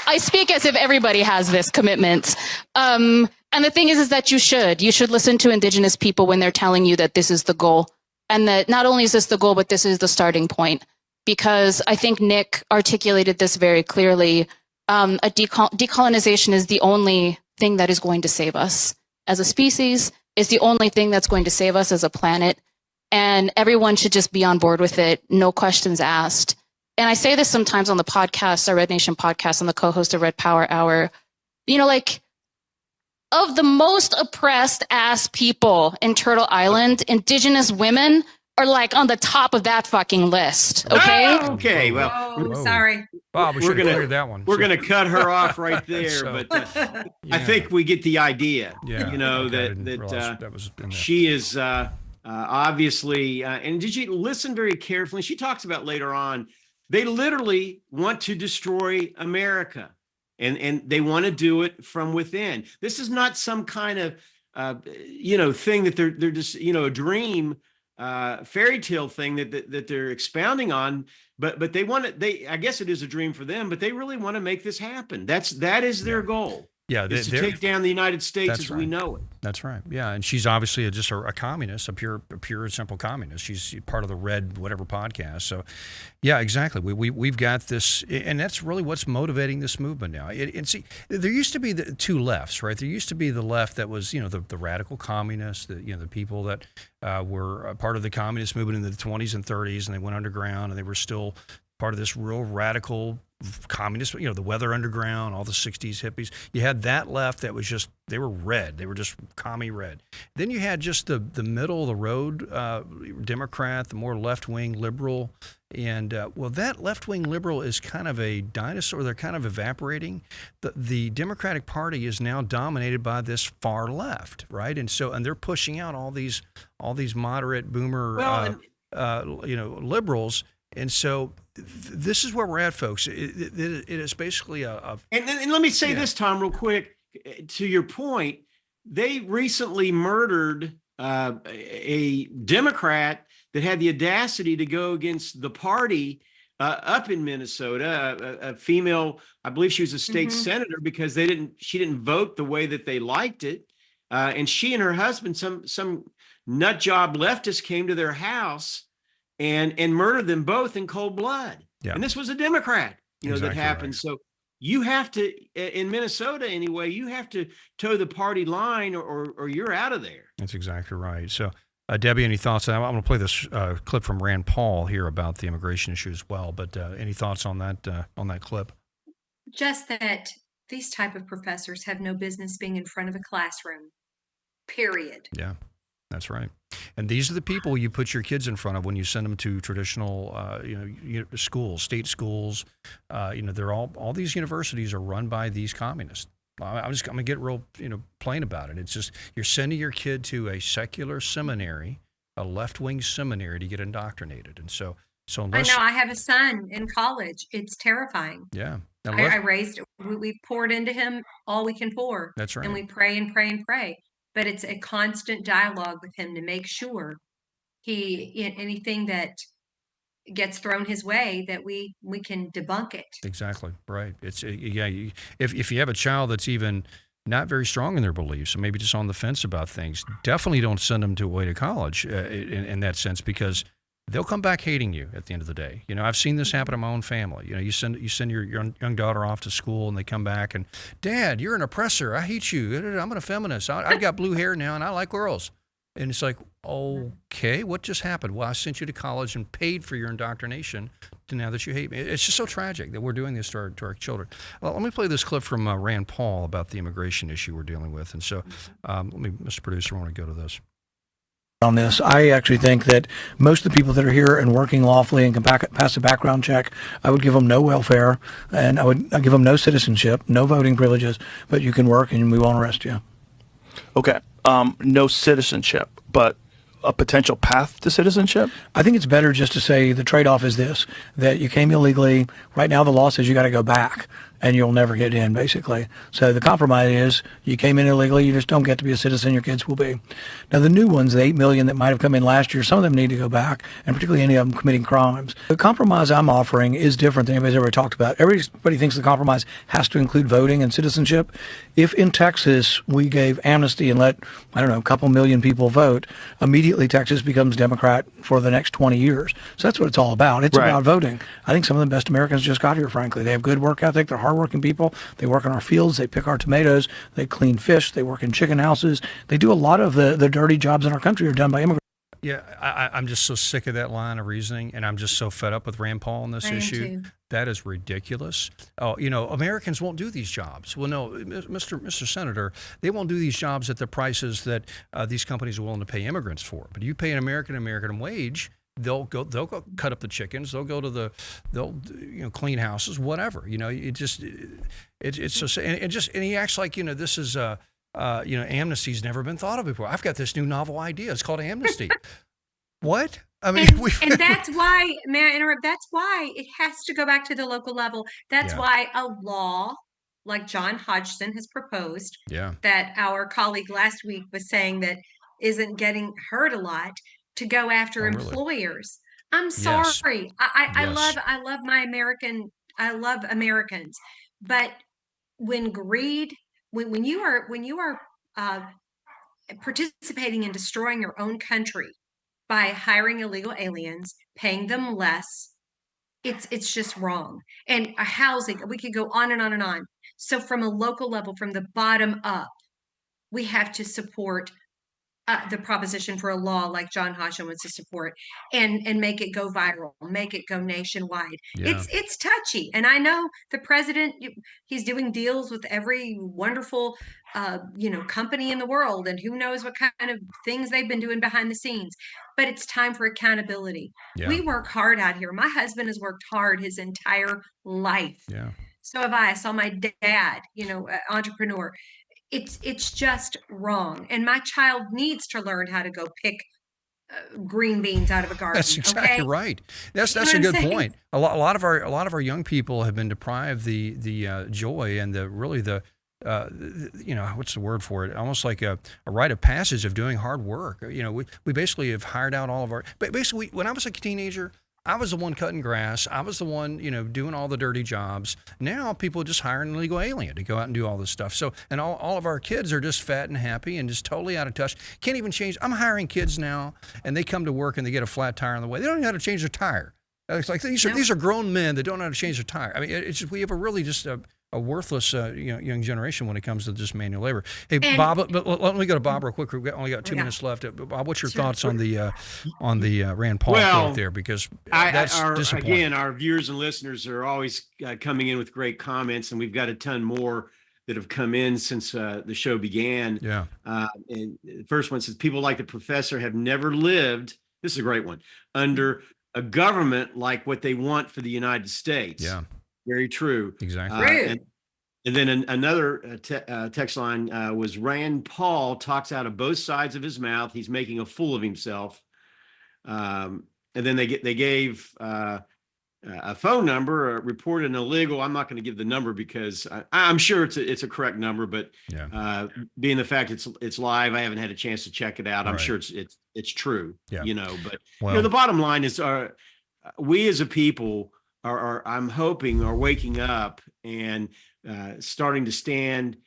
I speak as if everybody has this commitment. And the thing is that you should listen to Indigenous people when they're telling you that this is the goal. And that not only is this the goal, but this is the starting point. Because I think Nick articulated this very clearly. decolonization is the only thing that is going to save us as a species. It's the only thing that's going to save us as a planet. And everyone should just be on board with it. No questions asked. And I say this sometimes on the podcast, our Red Nation podcast, and the co-host of Red Power Hour, like, of the most oppressed ass people in Turtle Island, Indigenous women are like on the top of that fucking list. Okay. Oh, okay. Well, sorry, Bob. We should have cleared that one. We're going to cut her off right there, So, but I think we get the idea. Yeah. That was in there. she is obviously. And did you listen very carefully? She talks about later on. They literally want to destroy America. And they want to do it from within. This is not some kind of, thing that they're just, a dream, fairy tale thing that they're expounding on. But they want it. I guess it is a dream for them, but they really want to make this happen. That is their goal. Yeah, is to take down the United States as we know it. That's right. Yeah, and she's obviously just a communist, a pure and simple communist. She's part of the Red whatever podcast. So, yeah, exactly. We've got this, and that's really what's motivating this movement now. And see, there used to be the two lefts, right? There used to be the left that was, the radical communists, the people that were part of the communist movement in the 20s and 30s, and they went underground, and they were still part of this real radical communist, the Weather Underground, all the 60s hippies. You had that left that was just, they were red. They were just commie red. Then you had just the middle of the road Democrat, the more left-wing liberal. And, that left-wing liberal is kind of a dinosaur. They're kind of evaporating. The Democratic Party is now dominated by this far left, right? And they're pushing out all these moderate boomer, liberals. And so this is where we're at, folks. It is basically And let me say this, Tom, real quick. To your point, they recently murdered a Democrat that had the audacity to go against the party up in Minnesota, a female, I believe she was a state senator, because she didn't vote the way that they liked it. And she and her husband, some nut job leftist, came to their house and murdered them both in cold blood. Yeah. And this was a Democrat, that happened. Right. So you have to, in Minnesota anyway, you have to toe the party line or you're out of there. That's exactly right. So, Debbie, any thoughts? I'm going to play this clip from Rand Paul here about the immigration issue as well. But any thoughts on that clip? Just that these type of professors have no business being in front of a classroom, period. Yeah. That's right. And these are the people you put your kids in front of when you send them to traditional, schools, state schools. They're all these universities are run by these communists. I'm going to get real, plain about it. It's just you're sending your kid to a secular seminary, a left-wing seminary, to get indoctrinated. And so unless, I know I have a son in college. It's terrifying. Yeah. We've poured into him all we can pour. That's right. And we pray and pray and pray. But it's a constant dialogue with him to make sure anything that gets thrown his way, that we can debunk it. Exactly right. It's if you have a child that's even not very strong in their beliefs, or maybe just on the fence about things, definitely don't send them away to college in that sense, because they'll come back hating you at the end of the day. I've seen this happen in my own family. You send your young daughter off to school, and they come back and, Dad, you're an oppressor. I hate you. I'm a feminist. I've got blue hair now, and I like girls. And it's like, okay, what just happened? Well, I sent you to college and paid for your indoctrination to now that you hate me. It's just so tragic that we're doing this to our children. Well, let me play this clip from Rand Paul about the immigration issue we're dealing with. And so, Mr. Producer, I want to go to this. On this, I actually think that most of the people that are here and working lawfully and can pass a background check, I would give them no welfare, and I'd give them no citizenship, no voting privileges, but you can work and we won't arrest you. Okay, no citizenship, but a potential path to citizenship? I think it's better just to say the trade-off is this, that you came illegally. Right now the law says you got to go back and you'll never get in, basically. So the compromise is you came in illegally, you just don't get to be a citizen, your kids will be. Now the new ones, the 8 million that might have come in last year, some of them need to go back, and particularly any of them committing crimes. The compromise I'm offering is different than anybody's ever talked about. Everybody thinks the compromise has to include voting and citizenship. If in Texas we gave amnesty and let, a couple million people vote, immediately Texas becomes Democrat for the next 20 years. So that's what it's all about. It's about voting. I think some of the best Americans just got here, frankly. They have good work ethic, they're hardworking people. They work in our fields. They pick our tomatoes. They clean fish. They work in chicken houses. They do a lot of the dirty jobs in our country are done by immigrants. Yeah, I'm just so sick of that line of reasoning, and I'm just so fed up with Rand Paul on this issue. That is ridiculous. Oh, Americans won't do these jobs. Well, no, Mr. Senator, they won't do these jobs at the prices that these companies are willing to pay immigrants for. But you pay an American wage, they'll go cut up the chickens. They'll go to clean houses, whatever. It's so, and he acts like this is amnesty's never been thought of before. I've got this new novel idea. It's called amnesty. What? I mean, and that's why, may I interrupt? That's why it has to go back to the local level. That's why a law like John Hodgson has proposed, that our colleague last week was saying that isn't getting heard a lot, to go after employers. Really? I'm sorry. I love my American. I love Americans, but when greed, when you are participating in destroying your own country by hiring illegal aliens, paying them less, it's just wrong. And housing, we could go on and on and on. So from a local level, from the bottom up, we have to support the proposition for a law like John Hodgson wants to support, and make it go viral, make it go nationwide. It's touchy, and I know the president, he's doing deals with every wonderful company in the world, and who knows what kind of things they've been doing behind the scenes. But it's time for accountability. We work hard out here. My husband has worked hard his entire life. So have I. I saw my dad, entrepreneur. It's just wrong. And my child needs to learn how to go pick green beans out of a garden. That's exactly right. That's a good point. A lot of our young people have been deprived the joy and the what's the word for it? Almost like a rite of passage of doing hard work. We basically have hired out all of our. But basically, when I was a teenager, I was the one cutting grass. I was the one, doing all the dirty jobs. Now people just hire an illegal alien to go out and do all this stuff. So, and all of our kids are just fat and happy and just totally out of touch. Can't even change. I'm hiring kids now, and they come to work and they get a flat tire on the way. They don't know how to change their tire. It's like these are grown men that don't know how to change their tire. I mean, it's just, we have a really just a worthless young generation when it comes to just manual labor. Hey, Bob, but let me go to Bob real quick. We've only got 2 minutes left. Bob, what's your thoughts on the Rand Paul quote there? Because that's disappointing. Again, our viewers and listeners are always coming in with great comments, and we've got a ton more that have come in since the show began. And the first one says, people like the professor have never lived, this is a great one, under a government like what they want for the United States. Very true. Exactly. And then another text line was, Rand Paul talks out of both sides of his mouth. He's making a fool of himself. And then they gave a phone number, reported an illegal. I'm not going to give the number because I'm sure it's a correct number, but being the fact it's live, I haven't had a chance to check it out. I'm sure it's true. But the bottom line is, we as a people are I'm hoping are waking up and starting to stand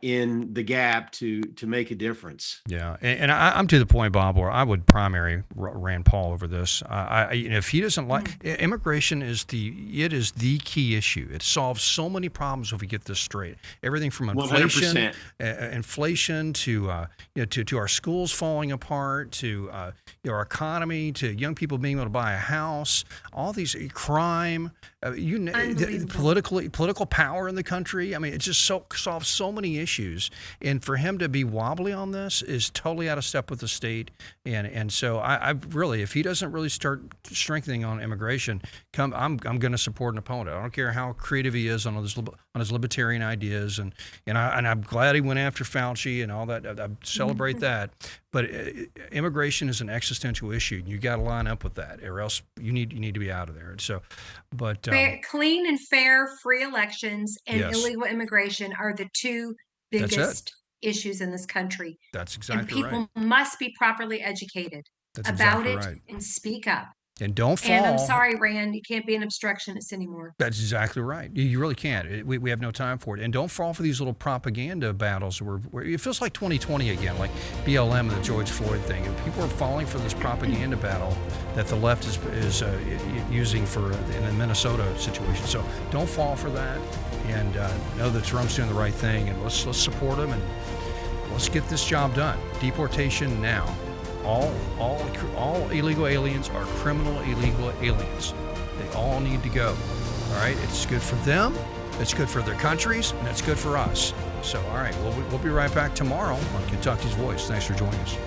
in the gap to make a difference. And I'm to the point, Bob, where I would primary Rand Paul over this. If he doesn't like immigration, is the key issue. It solves so many problems if we get this straight. Everything from inflation, 100%. to our schools falling apart, to our economy, to young people being able to buy a house, all these crime, political power in the country. I mean, it just solves so many issues, and for him to be wobbly on this is totally out of step with the state. And so I really, if he doesn't really start strengthening on immigration, I'm going to support an opponent. I don't care how creative he is on his libertarian ideas, and I'm glad he went after Fauci and all that. I celebrate that. But immigration is an existential issue. You got to line up with that, or else you need to be out of there. And so, but clean and fair, free elections and illegal immigration are the two biggest issues in this country. That's exactly right. And people must be properly educated about it and speak up. And don't fall. And I'm sorry, Rand, you can't be an obstructionist anymore. That's exactly right. You really can't. We have no time for it. And don't fall for these little propaganda battles where it feels like 2020 again, like BLM and the George Floyd thing. And people are falling for this propaganda battle that the left is using in the Minnesota situation. So don't fall for that, and know that Trump's doing the right thing. And let's support him, and let's get this job done. Deportation now. All illegal aliens are criminal illegal aliens. They all need to go. All right, it's good for them, it's good for their countries, and it's good for us. So, all right, we'll be right back tomorrow on Kentucky's Voice. Thanks for joining us.